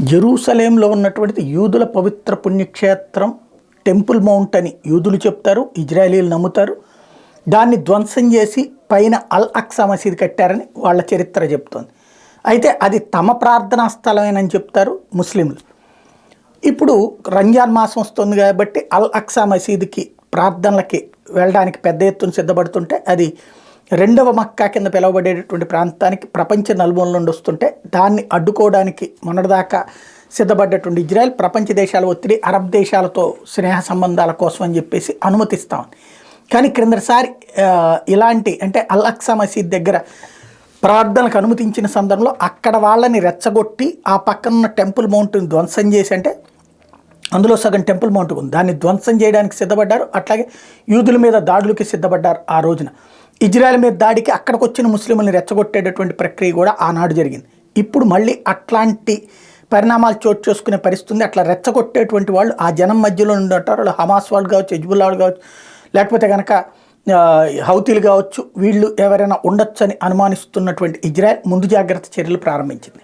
జెరూసలేంలో ఉన్నటువంటిది యూదుల పవిత్ర పుణ్యక్షేత్రం టెంపుల్ మౌంట్ అని యూదులు చెప్తారు, ఇజ్రాయేలీలు నమ్ముతారు. దాన్ని ధ్వంసం చేసి పైన అల్ అక్సా మసీద్ కట్టారని వాళ్ళ చరిత్ర చెప్తోంది. అయితే అది తమ ప్రార్థనా స్థలమేనని చెప్తారు ముస్లింలు. ఇప్పుడు రంజాన్ మాసం వస్తుంది కాబట్టి అల్ అక్సా మసీదుకి ప్రార్థనలకి వెళ్ళడానికి పెద్ద ఎత్తున సిద్ధపడుతుంటే అది రెండవ మక్కా కింద పిలువబడేటటువంటి ప్రాంతానికి ప్రపంచ నలుమూల నుండి వస్తుంటే దాన్ని అడ్డుకోవడానికి మొన్నటిదాకా సిద్ధపడ్డటువంటి ఇజ్రాయెల్ ప్రపంచ దేశాల ఒత్తిడి, అరబ్ దేశాలతో స్నేహ సంబంధాల కోసం అని చెప్పేసి అనుమతిస్తాం. కానీ క్రిందసారి ఇలాంటి అంటే అల్ అక్సా మసీద్ దగ్గర ప్రార్థనలకు అనుమతించిన సందర్భంలో అక్కడ వాళ్ళని రెచ్చగొట్టి ఆ పక్కన టెంపుల్ మౌంట్ని ధ్వంసం చేసి, అంటే అందులో సగం టెంపుల్ మౌంట్ ఉంది, దాన్ని ధ్వంసం చేయడానికి సిద్ధపడ్డారు. అట్లాగే యూదుల మీద దాడులకి సిద్ధపడ్డారు. ఆ రోజున ఇజ్రాయెల్ మీద దాడికి అక్కడికి వచ్చిన ముస్లింలను రెచ్చగొట్టేటటువంటి ప్రక్రియ కూడా ఆనాడు జరిగింది. ఇప్పుడు మళ్ళీ అట్లాంటి పరిణామాలు చోటు చేసుకునే పరిస్థితుంది. అట్లా రెచ్చగొట్టేటువంటి వాళ్ళు ఆ జనం మధ్యలో ఉంటారు. వాళ్ళు హమాస్ వాళ్ళు కావచ్చు, హిజ్బుల్లా వాళ్ళు కావచ్చు, లేకపోతే కనుక హౌతీలు కావచ్చు, వీళ్ళు ఎవరైనా ఉండొచ్చు అని అనుమానిస్తున్నటువంటి ఇజ్రాయెల్ ముందు జాగ్రత్త చర్యలు ప్రారంభించింది.